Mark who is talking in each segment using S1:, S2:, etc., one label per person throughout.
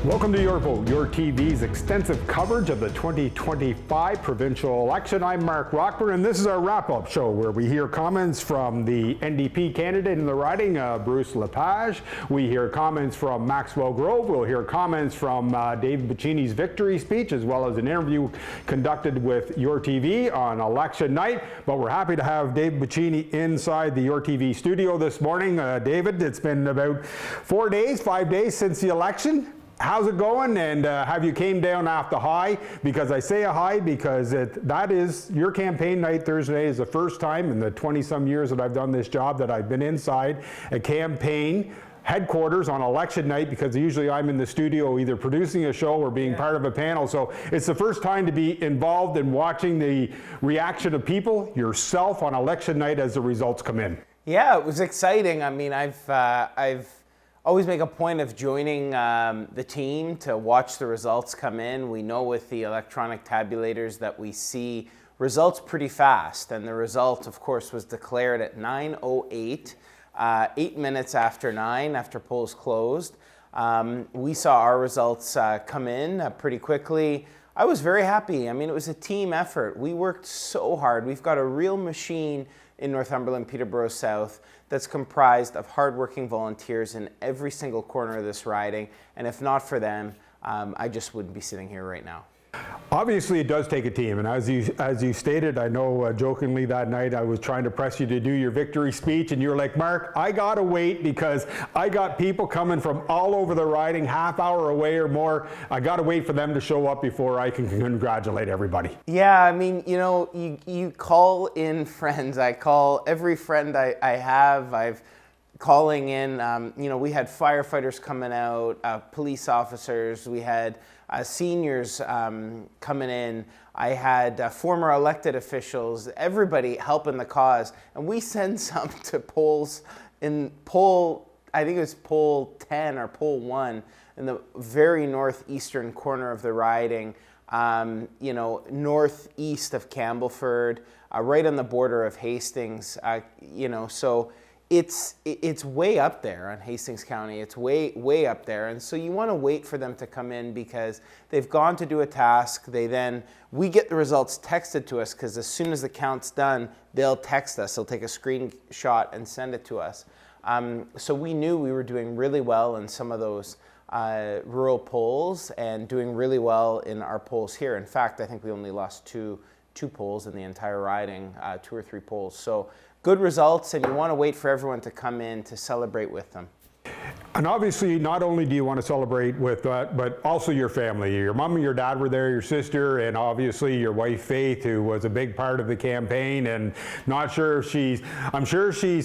S1: Welcome to Your Vote, Your TV's extensive coverage of the 2025 provincial election. I'm Mark Rockburn, and this is our wrap-up show where we hear comments from the NDP candidate in the riding, Bruce Lepage. We hear comments from Maxwell Grove. We'll hear comments from David Piccini's victory speech, as well as an interview conducted with yourTV on election night. But we're happy to have David Piccini inside the yourTV studio this morning. David, it's been about 5 days since the election. How's it going, and have you came down off the high? Because I say a high because that is your campaign night. Thursday is the first time in the 20-some years that I've done this job that I've been inside a campaign headquarters on election night, because usually I'm in the studio either producing a show or being part of a panel. So it's the first time to be involved in watching the reaction of people, yourself, on election night as the results come in.
S2: Yeah, it was exciting. I mean, I've always make a point of joining the team to watch the results come in. We know with the electronic tabulators that we see results pretty fast, and the result, of course, was declared at 9:08, 8 minutes after 9, after polls closed. We saw our results come in pretty quickly. I was very happy. I mean, it was a team effort. We worked so hard. We've got a real machine in Northumberland, Peterborough South, that's comprised of hardworking volunteers in every single corner of this riding. And if not for them, I just wouldn't be sitting here right now.
S1: Obviously, it does take a team, and as you stated, I know jokingly that night I was trying to press you to do your victory speech, and you were like, Mark, I gotta wait because I got people coming from all over the riding, half hour away or more. I gotta wait for them to show up before I can congratulate everybody.
S2: Yeah, I mean, you know, you call in friends. I call every friend I have. I've calling in, you know, we had firefighters coming out, police officers, we had seniors coming in, I had former elected officials, everybody helping the cause, and we send some to polls in I think it was poll 10 or poll 1 in the very northeastern corner of the riding, you know, northeast of Campbellford, right on the border of Hastings, you know, so it's way up there on Hastings County. It's way up there, and so you want to wait for them to come in because they've gone to do a task. We get the results texted to us because as soon as the count's done, they'll text us. They'll take a screenshot and send it to us. So we knew we were doing really well in some of those rural polls and doing really well in our polls here. In fact, I think we only lost two polls in the entire riding, 2 or 3 polls. So good results, and you want to wait for everyone to come in to celebrate with them.
S1: And obviously, not only do you want to celebrate with that, but also your family. Your mom and your dad were there, your sister, and obviously your wife Faith, who was a big part of the campaign. And I'm sure she's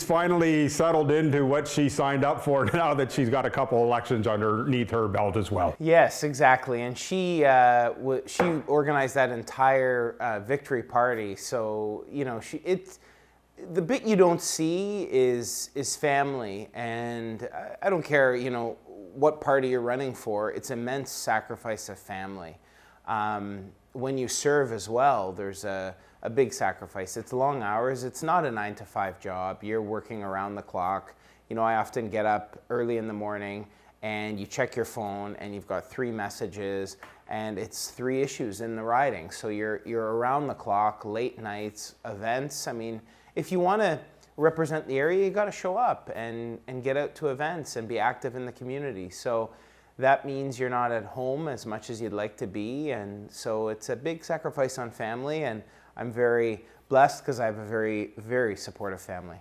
S1: finally settled into what she signed up for now that she's got a couple elections underneath her belt as well.
S2: Yes, exactly. And she organized that entire victory party. So, you know, the bit you don't see is family, and I don't care, you know, what party you're running for. It's immense sacrifice of family. When you serve as well, there's a big sacrifice. It's long hours. It's not a 9-to-5 job. You're working around the clock. You know, I often get up early in the morning and you check your phone and you've got 3 messages and it's 3 issues in the riding. So you're around the clock, late nights, events. I mean, if you want to represent the area, you got to show up and get out to events and be active in the community. So that means you're not at home as much as you'd like to be. And so it's a big sacrifice on family. And I'm very blessed because I have a very, very supportive family.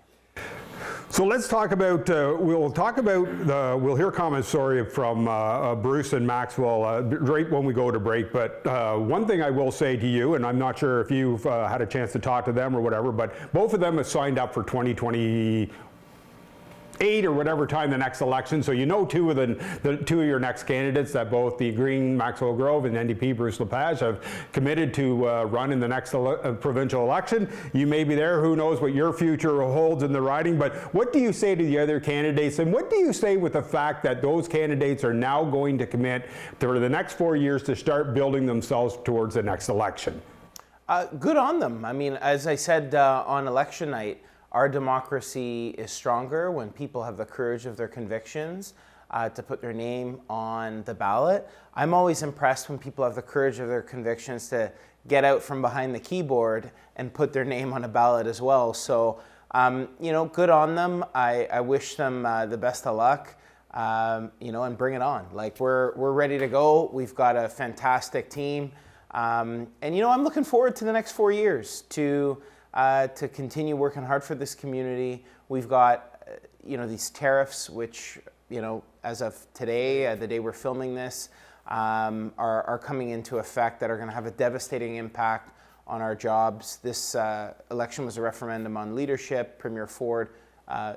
S1: So let's talk about, we'll hear comments, from Bruce and Maxwell right when we go to break. But one thing I will say to you, and I'm not sure if you've had a chance to talk to them or whatever, but both of them have signed up for 2028 or whatever time the next election. So you know two of your next candidates, that both the Green Maxwell Grove and NDP Bruce Lepage have committed to run in the next provincial election. You may be there. Who knows what your future holds in the riding? But what do you say to the other candidates? And what do you say with the fact that those candidates are now going to commit for the next 4 years to start building themselves towards the next election?
S2: Good on them. I mean, as I said on election night, our democracy is stronger when people have the courage of their convictions. to put their name on the ballot. I'm always impressed when people have the courage of their convictions to get out from behind the keyboard and put their name on a ballot as well. So, good on them. I wish them the best of luck, and bring it on. Like, we're ready to go. We've got a fantastic team. I'm looking forward to the next 4 years to continue working hard for this community. We've got, these tariffs, which, as of today, the day we're filming this, are coming into effect that are going to have a devastating impact on our jobs. This election was a referendum on leadership. Premier Ford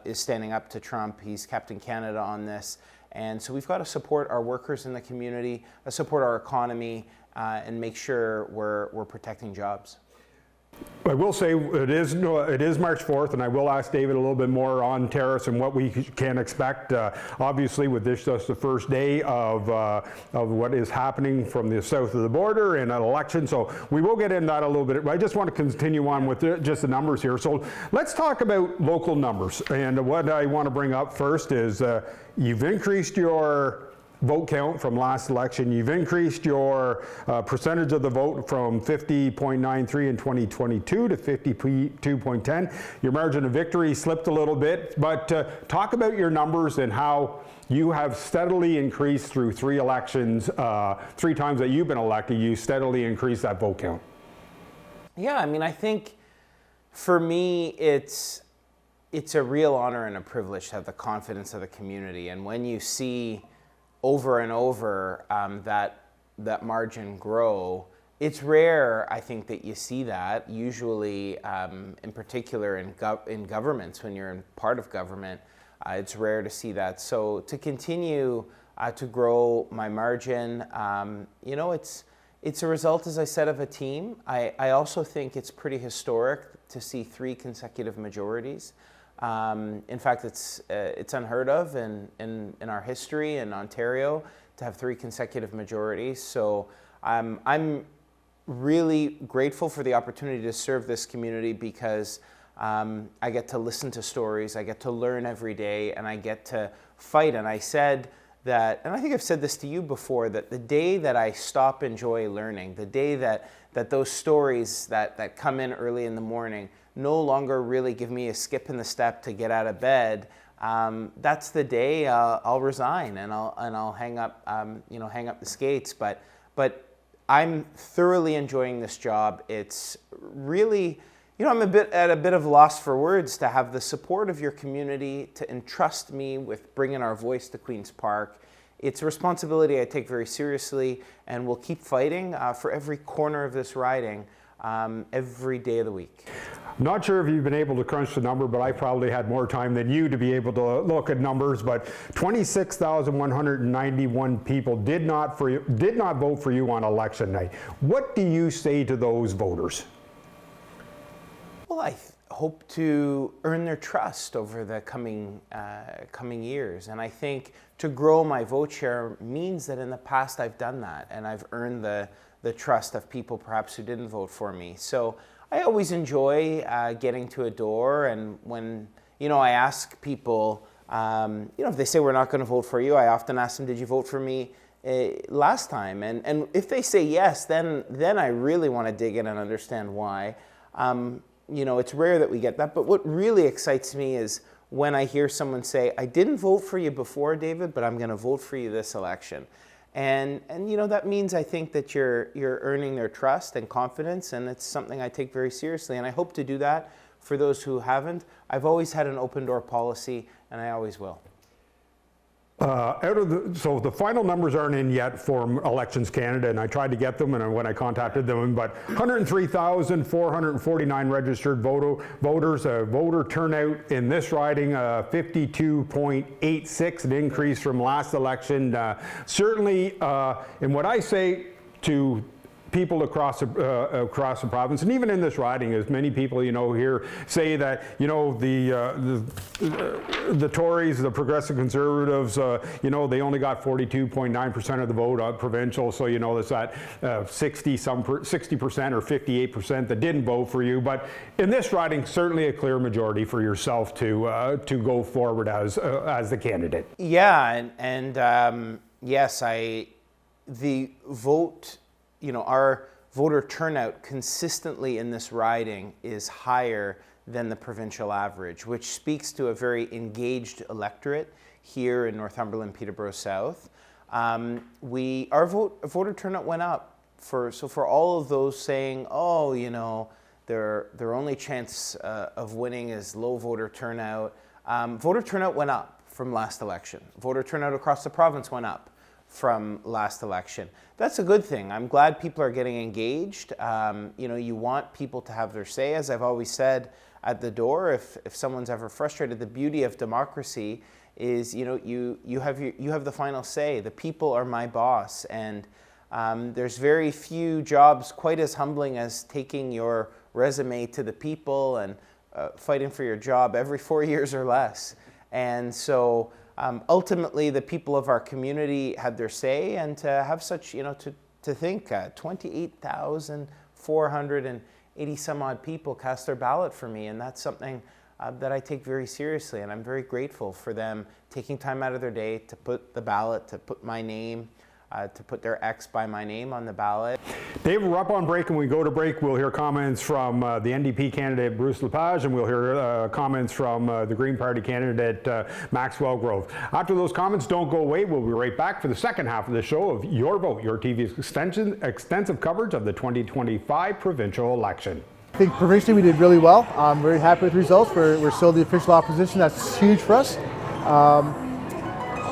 S2: is standing up to Trump. He's Captain Canada on this. And so we've got to support our workers in the community, support our economy, and make sure we're protecting jobs.
S1: I will say it is March 4th, and I will ask David a little bit more on tariffs and what we can expect. Obviously, with this just the first day of what is happening from the south of the border and an election, so we will get into that a little bit. I just want to continue on with just the numbers here. So let's talk about local numbers. And what I want to bring up first is you've increased your vote count from last election. You've increased your percentage of the vote from 50.93 in 2022 to 52.10. Your margin of victory slipped a little bit, but talk about your numbers and how you have steadily increased through 3 elections, 3 times that you've been elected, you steadily increased that vote count.
S2: Yeah, I think for me, it's a real honor and a privilege to have the confidence of the community. And when you see over and over that margin grow, it's rare, I think, that you see that. Usually, in particular in governments, when you're in part of government, it's rare to see that. So to continue to grow my margin, it's a result, as I said, of a team. I also think it's pretty historic to see 3 consecutive majorities. In fact, it's unheard of in our history in Ontario to have 3 consecutive majorities. So I'm really grateful for the opportunity to serve this community because I get to listen to stories, I get to learn every day, and I get to fight. And I said that, and I think I've said this to you before, that the day that I stop enjoy learning, the day that those stories that come in early in the morning no longer really give me a skip in the step to get out of bed, that's the day I'll resign and I'll hang up the skates. But I'm thoroughly enjoying this job. It's really, I'm at a bit of loss for words to have the support of your community to entrust me with bringing our voice to Queen's Park. It's a responsibility I take very seriously, and we'll keep fighting for every corner of this riding every day of the week.
S1: Not sure if you've been able to crunch the number, but I probably had more time than you to be able to look at numbers, but 26,191 people did not vote for you on election night. What do you say to those voters?
S2: Well, I hope to earn their trust over the coming years, and I think to grow my vote share means that in the past I've done that, and I've earned the trust of people perhaps who didn't vote for me. So I always enjoy getting to a door, and when I ask people, if they say we're not going to vote for you, I often ask them, did you vote for me last time? And if they say yes, then I really want to dig in and understand why. It's rare that we get that, but what really excites me is when I hear someone say, I didn't vote for you before, David, but I'm going to vote for you this election. And that means I think that you're earning their trust and confidence, and it's something I take very seriously. And I hope to do that for those who haven't. I've always had an open door policy, and I always will.
S1: So the final numbers aren't in yet for Elections Canada, and I tried to get them when I contacted them, but 103,449 registered voters, voter turnout in this riding, 52.86, an increase from last election. Certainly, and what I say to people across the province, and even in this riding, as many people here say that the Tories, the Progressive Conservatives, they only got 42.9% of the vote on provincial, so there's that 60% or 58% that didn't vote for you. But in this riding, certainly a clear majority for yourself to go forward as the candidate.
S2: Yeah, and yes, the vote, our voter turnout consistently in this riding is higher than the provincial average, which speaks to a very engaged electorate here in Northumberland, Peterborough South. Our voter turnout went up. For all of those saying, their only chance of winning is low voter turnout, voter turnout went up from last election. Voter turnout across the province went up from last election. That's a good thing. I'm glad people are getting engaged. You want people to have their say, as I've always said at the door. If someone's ever frustrated, the beauty of democracy is you have the final say. The people are my boss, and there's very few jobs quite as humbling as taking your resume to the people and fighting for your job every 4 years or less. And so ultimately, the people of our community had their say, and to have such, to think 28,480 some odd people cast their ballot for me, and that's something that I take very seriously, and I'm very grateful for them taking time out of their day to put the ballot, to put my name, to put their X by my name on the ballot.
S1: David, we're up on break, and when we go to break, we'll hear comments from the NDP candidate Bruce Lepage, and we'll hear comments from the Green Party candidate Maxwell Grove. After those comments, don't go away. We'll be right back for the second half of the show of Your Vote, yourTV's extensive coverage of the 2025 provincial election.
S3: I think provincially we did really well. I'm very happy with the results. We're still the official opposition. That's huge for us.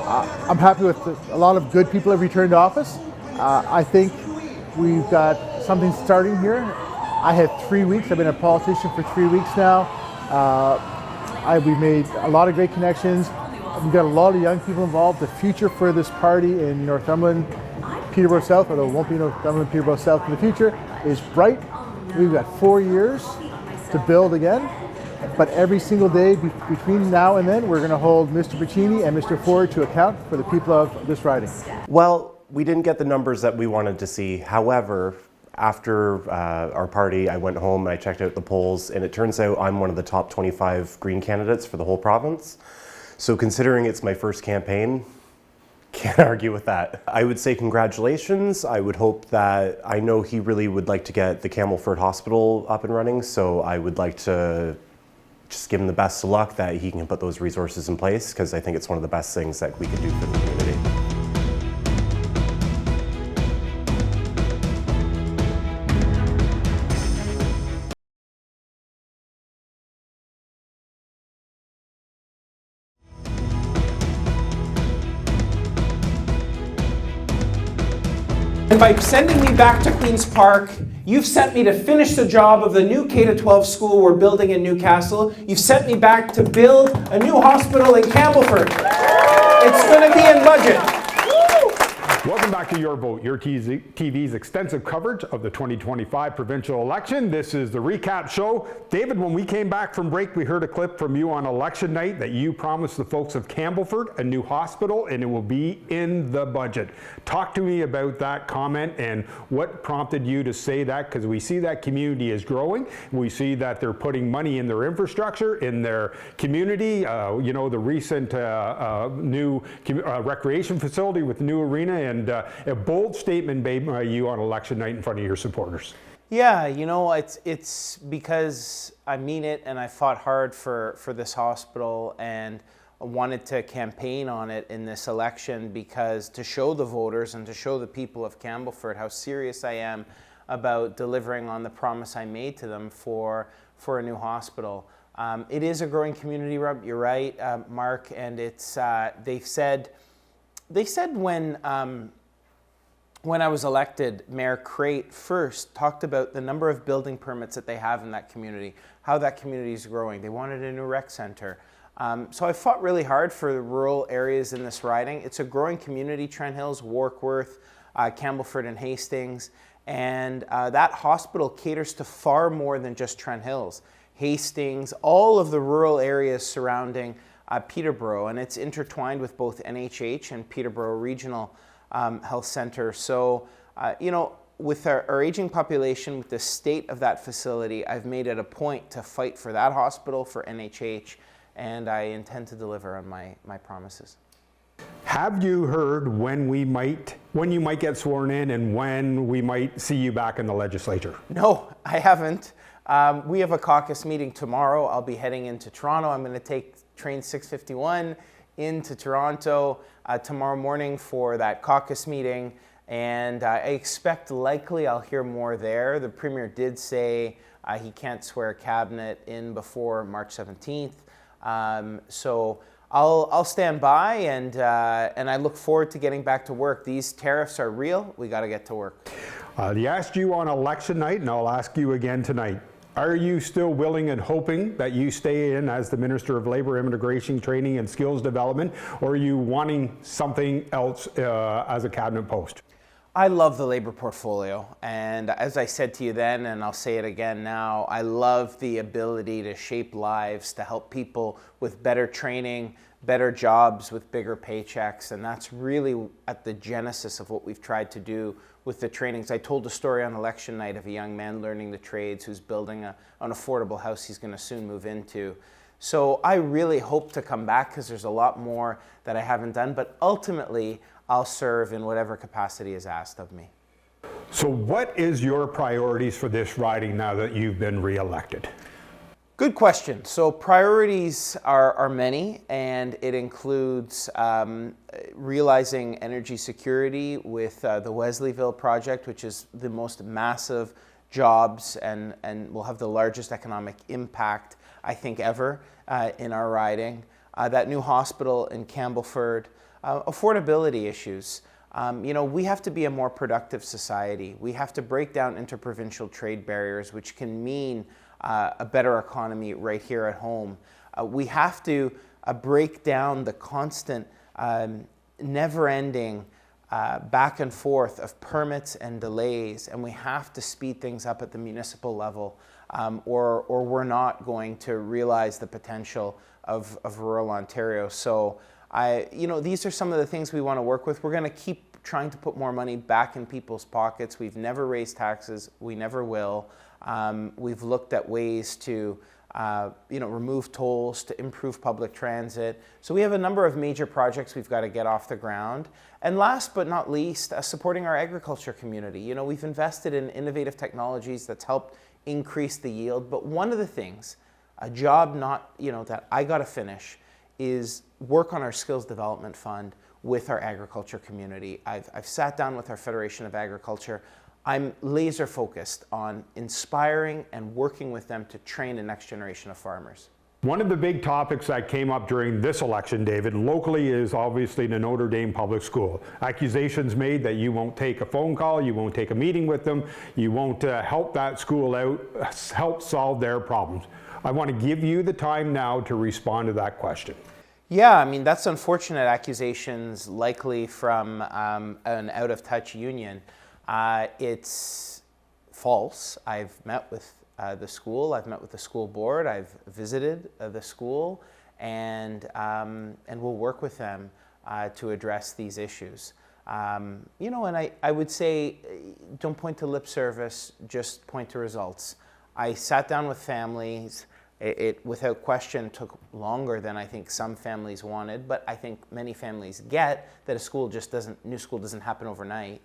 S3: I'm happy with a lot of good people have returned to office. I think we've got something starting here. I had 3 weeks. I've been a politician for 3 weeks now. We've made a lot of great connections. We've got a lot of young people involved. The future for this party in Northumberland, Peterborough South, although it won't be Northumberland, Peterborough South in the future, is bright. We've got 4 years to build again. But every single day between now and then, we're going to hold Mr. Piccini and Mr. Ford to account for the people of this riding.
S4: Well, we didn't get the numbers that we wanted to see. However, after our party, I went home and I checked out the polls, and it turns out I'm one of the top 25 Green candidates for the whole province. So considering it's my first campaign, can't argue with that. I would say congratulations. I would hope that, I know he really would like to get the Campbellford Hospital up and running, so I would like to just give him the best of luck that he can put those resources in place, because I think it's one of the best things that we can do for the community.
S2: And by sending me back to Queen's Park, you've sent me to finish the job of the new K-12 school we're building in Newcastle. You've sent me back to build a new hospital in Campbellford. It's going to be in budget.
S1: Welcome back to Your Vote, yourTV's extensive coverage of the 2025 provincial election. This is the recap show. David, when we came back from break, we heard a clip from you on election night that you promised the folks of Campbellford a new hospital, and it will be in the budget. Talk to me about that comment and what prompted you to say that, because we see that community is growing. We see that they're putting money in their infrastructure, in their community. The recent new recreation facility with the new arena, and a bold statement made by you on election night in front of your supporters.
S2: Yeah, it's because I mean it, and I fought hard for this hospital, and wanted to campaign on it in this election, because to show the voters and to show the people of Campbellford how serious I am about delivering on the promise I made to them for a new hospital. It is a growing community, Rob, you're right, Mark, and it's they said when I was elected, Mayor Crate first talked about the number of building permits that they have in that community, how that community is growing. They wanted a new rec center. So I fought really hard for the rural areas in this riding. It's a growing community, Trent Hills, Warkworth, Campbellford and Hastings. And that hospital caters to far more than just Trent Hills. Hastings, all of the rural areas surrounding Peterborough, and it's intertwined with both NHH and Peterborough Regional Health Center. So, with our aging population, with the state of that facility, I've made it a point to fight for that hospital, for NHH, and I intend to deliver on my promises.
S1: Have you heard when you might get sworn in and when we might see you back in the legislature?
S2: No, I haven't. We have a caucus meeting tomorrow. I'll be heading into Toronto. I'm going to take train 651 into Toronto tomorrow morning for that caucus meeting. And I expect likely I'll hear more there. The Premier did say he can't swear a cabinet in before March 17th. So I'll stand by, and I look forward to getting back to work. These tariffs are real. We got to get to work.
S1: I asked you on election night, and I'll ask you again tonight. Are you still willing and hoping that you stay in as the Minister of Labour, Immigration, Training and Skills Development, or are you wanting something else as a cabinet post?
S2: I love the Labour portfolio, and as I said to you then, and I'll say it again now, I love the ability to shape lives, to help people with better training, better jobs with bigger paychecks, and that's really at the genesis of what we've tried to do with the trainings. I told a story on election night of a young man learning the trades who's building an affordable house he's going to soon move into. So I really hope to come back because there's a lot more that I haven't done, but ultimately I'll serve in whatever capacity is asked of me.
S1: So what is your priorities for this riding now that you've been re-elected?
S2: Good question. So priorities are many, and it includes realizing energy security with the Wesleyville project, which is the most massive jobs and will have the largest economic impact, I think, ever in our riding. That new hospital in Campbellford, affordability issues. We have to be a more productive society. We have to break down interprovincial trade barriers, which can mean a better economy right here at home. We have to break down the constant, never-ending back and forth of permits and delays, and we have to speed things up at the municipal level, or we're not going to realize the potential of rural Ontario. So these are some of the things we want to work with. We're going to keep trying to put more money back in people's pockets. We've never raised taxes. We never will. We've looked at ways to remove tolls, to improve public transit. So we have a number of major projects we've got to get off the ground. And last but not least, supporting our agriculture community. We've invested in innovative technologies that's helped increase the yield. But one of the things, a job that I got to finish, is work on our skills development fund with our agriculture community. I've sat down with our Federation of Agriculture. I'm laser focused on inspiring and working with them to train the next generation of farmers.
S1: One of the big topics that came up during this election, David, locally is obviously the Notre Dame Public School. Accusations made that you won't take a phone call, you won't take a meeting with them, you won't help that school out, help solve their problems. I want to give you the time now to respond to that question.
S2: Yeah, that's unfortunate accusations, likely from an out-of-touch union. It's false. I've met with the school. I've met with the school board. I've visited the school, and we'll work with them to address these issues. And I would say, don't point to lip service. Just point to results. I sat down with families. It without question took longer than I think some families wanted, but I think many families get that new school doesn't happen overnight.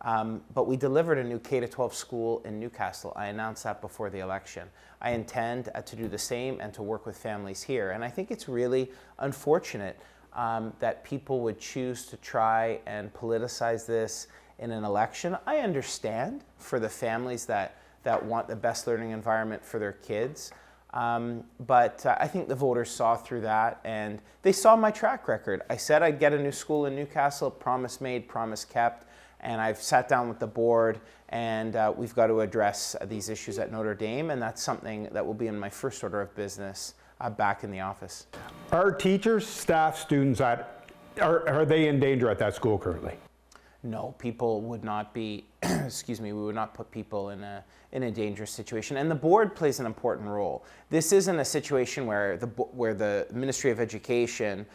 S2: But we delivered a new K-12 school in Newcastle. I announced that before the election. I intend to do the same and to work with families here. And I think it's really unfortunate that people would choose to try and politicize this in an election. I understand for the families that want the best learning environment for their kids. But I think the voters saw through that, and they saw my track record. I said I'd get a new school in Newcastle, promise made, promise kept. And I've sat down with the board, and we've got to address these issues at Notre Dame, and that's something that will be in my first order of business back in the office.
S1: Are teachers, staff, students are they in danger at that school currently?
S2: no, people would not be, excuse me, we would not put people in a dangerous situation. And the board plays an important role. This isn't a situation where the Ministry of Education,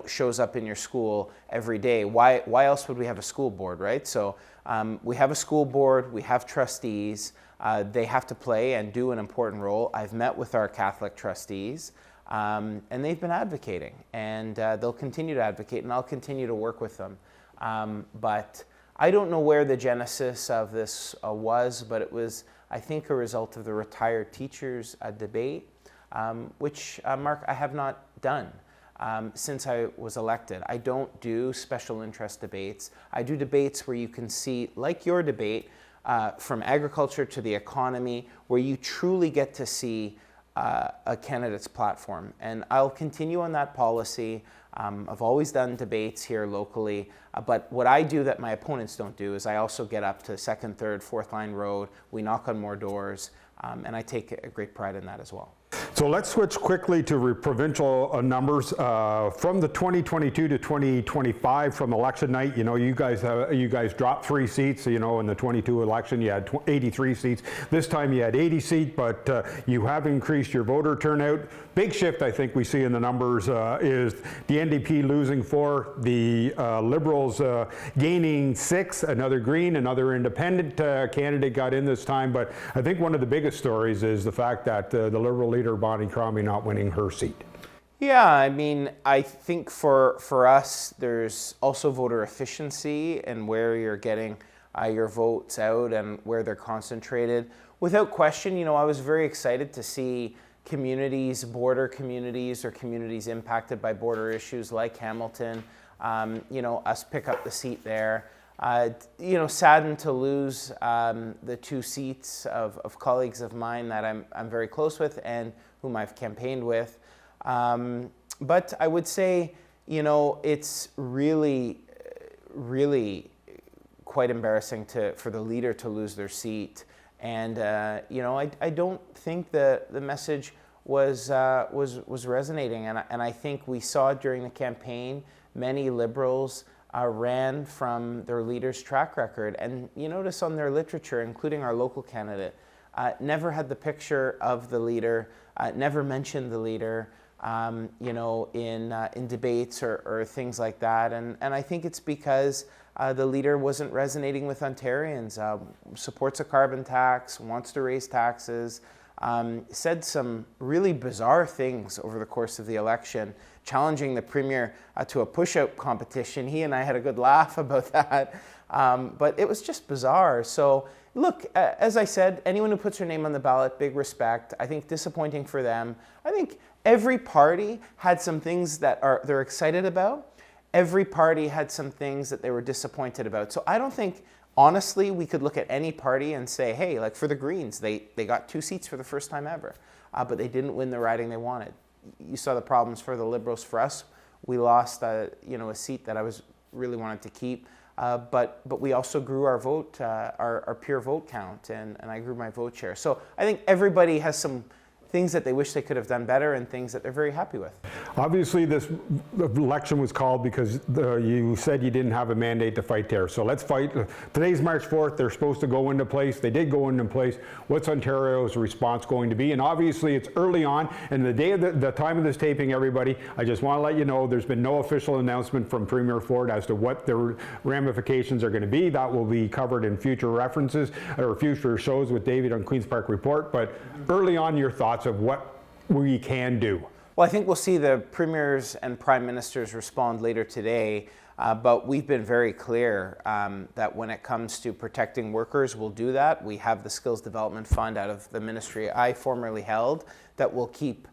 S2: shows up in your school every day. Why else would we have a school board, right? So we have a school board, we have trustees. They have to play and do an important role. I've met with our Catholic trustees, and they've been advocating, and they'll continue to advocate, and I'll continue to work with them. But I don't know where the genesis of this was, but it was, I think, a result of the retired teachers debate, which, Mark, I have not done since I was elected. I don't do special interest debates. I do debates where you can see, like your debate, from agriculture to the economy, where you truly get to see a candidate's platform. And I'll continue on that policy. I've always done debates here locally, but what I do that my opponents don't do is I also get up to second, third, fourth line road. We knock on more doors, and I take a great pride in that as well.
S1: So let's switch quickly to provincial numbers from the 2022 to 2025 from election night. You guys dropped 3 seats. In the 22 election you had 83 seats. This time you had 80 seats, but you have increased your voter turnout. Big shift I think we see in the numbers is the NDP losing 4, the Liberals gaining 6, another Green, another independent candidate got in this time. But I think one of the biggest stories is the fact that the Liberal leader Bonnie Crombie not winning her seat.
S2: Yeah, I mean, I think for us, there's also voter efficiency and where you're getting your votes out and where they're concentrated. Without question, I was very excited to see communities, border communities or communities impacted by border issues like Hamilton, us pick up the seat there. Saddened to lose the 2 seats of colleagues of mine that I'm very close with and whom I've campaigned with. But I would say, it's really, really quite embarrassing for the leader to lose their seat. And, I don't think the message was resonating. And I think we saw during the campaign, many Liberals ran from their leader's track record. And you notice on their literature, including our local candidate, never had the picture of the leader, never mentioned the leader, in debates or things like that. And I think it's because the leader wasn't resonating with Ontarians, supports a carbon tax, wants to raise taxes, said some really bizarre things over the course of the election, challenging the Premier to a push-out competition. He and I had a good laugh about that, but it was just bizarre. So look, as I said, anyone who puts their name on the ballot, big respect. I think disappointing for them. I think every party had some things that they're excited about. Every party had some things that they were disappointed about. So I don't think, honestly, we could look at any party and say, hey, like for the Greens, they got 2 seats for the first time ever, but they didn't win the riding they wanted. You saw the problems for the Liberals. For us, we lost a seat that I was really wanted to keep, but we also grew our vote, our peer vote count, and I grew my vote share. So I think everybody has some things that they wish they could have done better and things that they're very happy with.
S1: Obviously, this election was called because you said you didn't have a mandate to fight terror. So let's fight. Today's March 4th. They're supposed to go into place. They did go into place. What's Ontario's response going to be? And obviously, it's early on. And the day of the time of this taping, everybody, I just want to let you know there's been no official announcement from Premier Ford as to what the ramifications are going to be. That will be covered in future references or future shows with David on Queen's Park Report. But early on, your thoughts of what we can do.
S2: Well, I think we'll see the premiers and prime ministers respond later today, but we've been very clear that when it comes to protecting workers, we'll do that. We have the Skills Development Fund out of the ministry I formerly held that will keep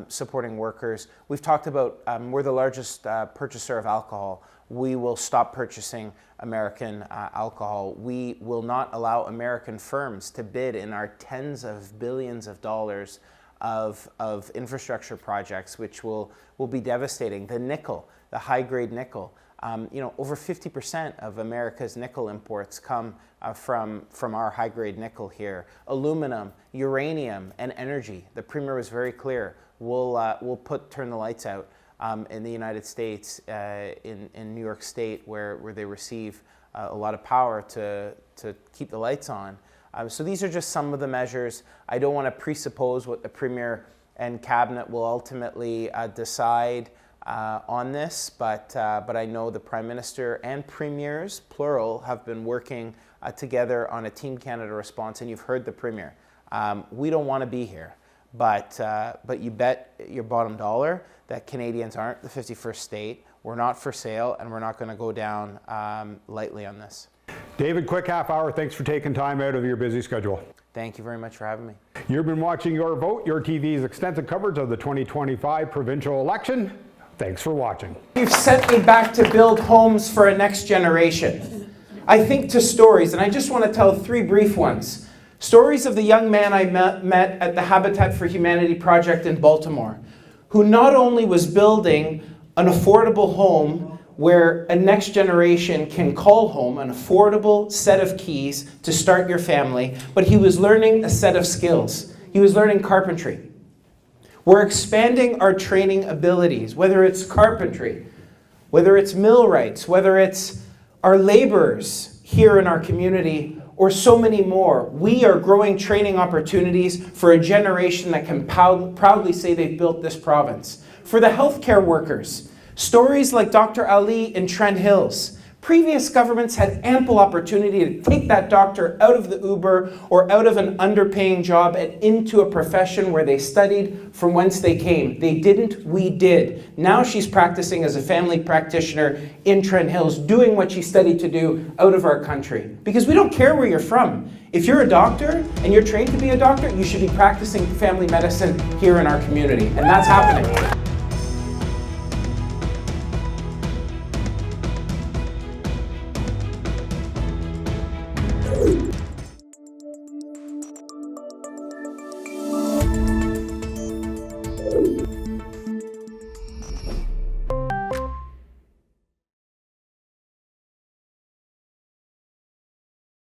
S2: supporting workers. We've talked about we're the largest purchaser of alcohol. We will stop purchasing American alcohol. We will not allow American firms to bid in our tens of billions of dollars of infrastructure projects, which will be devastating. The nickel, the high-grade nickel, over 50% of America's nickel imports come from our high-grade nickel here. Aluminum, uranium, and energy. The Premier was very clear. We'll turn the lights out in the United States, in New York State, where they receive a lot of power to keep the lights on. So these are just some of the measures. I don't want to presuppose what the Premier and Cabinet will ultimately decide on this, but I know the Prime Minister and Premiers, plural, have been working together on a Team Canada response, and you've heard the Premier. We don't want to be here, but you bet your bottom dollar that Canadians aren't the 51st state. We're not for sale, and we're not going to go down lightly on this.
S1: David, quick half hour. Thanks for taking time out of your busy schedule.
S2: Thank you very much for having me.
S1: You've been watching Your Vote, yourTV's extensive coverage of the 2025 provincial election. Thanks for watching.
S2: You've sent me back to build homes for a next generation. I think to stories, and I just want to tell 3 brief ones. Stories of the young man I met at the Habitat for Humanity project in Baltimore, who not only was building an affordable home where a next generation can call home, an affordable set of keys to start your family, but he was learning a set of skills. He was learning carpentry. We're expanding our training abilities, whether it's carpentry, whether it's millwrights, whether it's our laborers here in our community, or so many more. We are growing training opportunities for a generation that can proudly say they've built this province. For the healthcare workers, stories like Dr. Ali in Trent Hills. Previous governments had ample opportunity to take that doctor out of the Uber or out of an underpaying job and into a profession where they studied from whence they came. They didn't, we did. Now she's practicing as a family practitioner in Trent Hills, doing what she studied to do out of our country. Because we don't care where you're from. If you're a doctor and you're trained to be a doctor, you should be practicing family medicine here in our community. And that's happening.